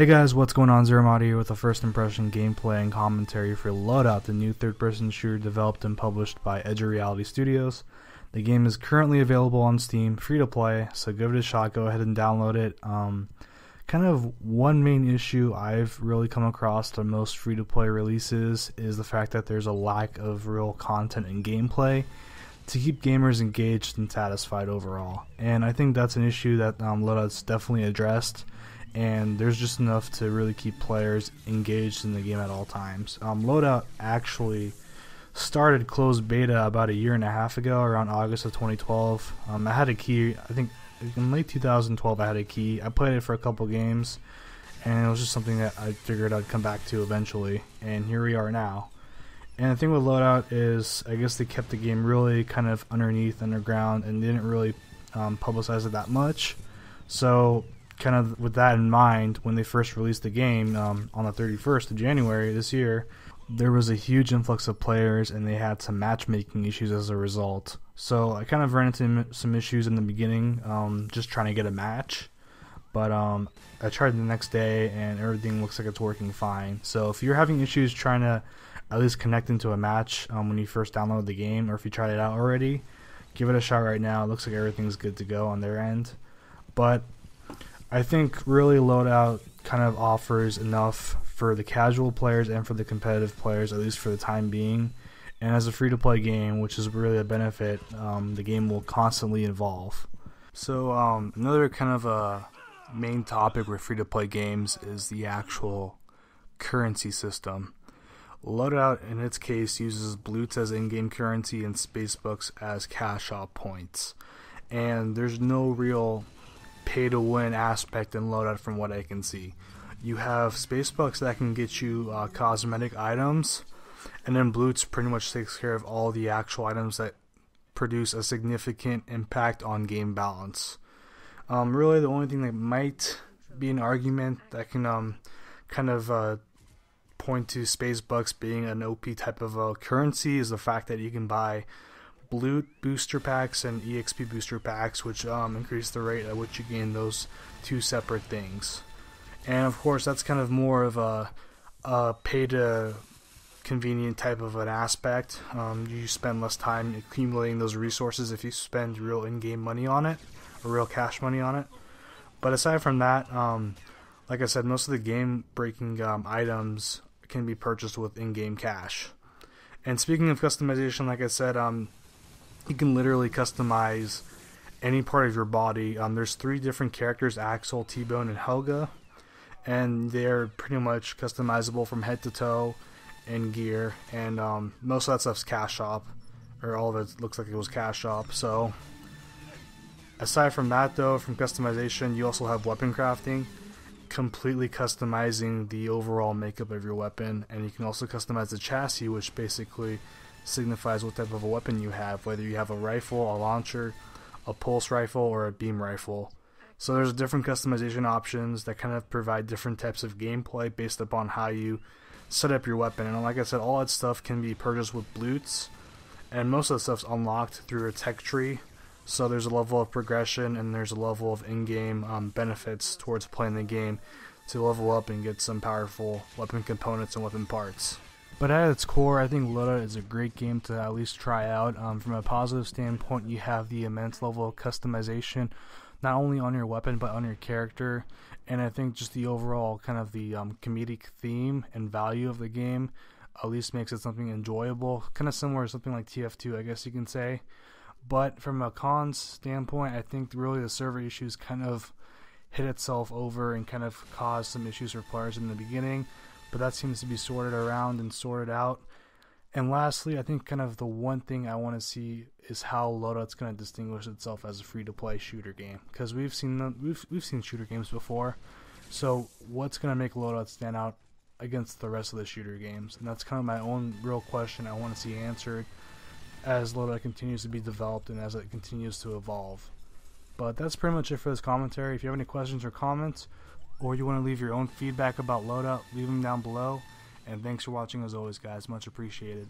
Hey guys, what's going on? ZeroArmada here with a first impression gameplay and commentary for Loadout, the new third-person shooter developed and published by Edge of Reality Studios. The game is currently available on Steam, free to play, so give it a shot. Go ahead and download it. Kind of one main issue I've really come across on most free-to-play releases is the fact that there's a lack of real content and gameplay to keep gamers engaged and satisfied overall. And I think that's an issue that Loadout's definitely addressed. And there's just enough to really keep players engaged in the game at all times. Loadout actually started closed beta about a year and a half ago, around August of 2012. I had a key, I think in late 2012 I had a key. I played it for a couple games, and it was just something that I figured I'd come back to eventually, and here we are now. And the thing with Loadout is, I guess they kept the game really kind of underground, and didn't really publicize it that much. So kind of with that in mind, when they first released the game on the 31st of January this year, there was a huge influx of players and they had some matchmaking issues as a result. So I kind of ran into some issues in the beginning, just trying to get a match. But I tried the next day and everything looks like it's working fine. So if you're having issues trying to at least connect into a match when you first download the game, or if you tried it out already, give it a shot right now. It looks like everything's good to go on their end. But I think really Loadout kind of offers enough for the casual players and for the competitive players, at least for the time being. And as a free-to-play game, which is really a benefit, the game will constantly evolve. So another kind of a main topic with free-to-play games is the actual currency system. Loadout, in its case, uses bloots as in-game currency and spacebooks as cash out points. And there's no real pay-to-win aspect in Loadout from what I can see. You have spacebucks that can get you cosmetic items, and then bloots pretty much takes care of all the actual items that produce a significant impact on game balance. Really the only thing that might be an argument that can kind of point to spacebucks being an OP type of currency is the fact that you can buy Loot booster packs and EXP booster packs, which increase the rate at which you gain those two separate things. And of course that's kind of more of a pay to convenient type of an aspect. You spend less time accumulating those resources if you spend real in-game money on it, or real cash money on it. But aside from that, like I said, most of the game breaking items can be purchased with in-game cash. And speaking of customization, like I said, you can literally customize any part of your body. There's 3 different characters, Axel, T-Bone, and Helga, and they're pretty much customizable from head to toe and gear, and most of that stuff's cash shop, or all of it looks like it was cash shop. So aside from that though, from customization, you also have weapon crafting, completely customizing the overall makeup of your weapon, and you can also customize the chassis, which basically signifies what type of a weapon you have, whether you have a rifle, a launcher, a pulse rifle, or a beam rifle. So there's different customization options that kind of provide different types of gameplay based upon how you set up your weapon. And like I said, all that stuff can be purchased with bloots, and most of the stuff's unlocked through a tech tree. So there's a level of progression and there's a level of in-game benefits towards playing the game to level up and get some powerful weapon components and weapon parts. But at its core, I think Loadout is a great game to at least try out. From a positive standpoint, you have the immense level of customization, not only on your weapon, but on your character. And I think just the overall kind of the comedic theme and value of the game at least makes it something enjoyable. Kind of similar to something like TF2, I guess you can say. But from a cons standpoint, I think really the server issues kind of hit itself over and kind of caused some issues for players in the beginning. But that seems to be sorted around and sorted out. And lastly, I think kind of the one thing I want to see is how Loadout's going to distinguish itself as a free-to-play shooter game, because we've seen shooter games before. So what's going to make Loadout stand out against the rest of the shooter games? And that's kind of my own real question I want to see answered as Loadout continues to be developed and as it continues to evolve. But that's pretty much it for this commentary. If you have any questions or comments, or you want to leave your own feedback about Loadout, leave them down below. And thanks for watching as always, guys. Much appreciated.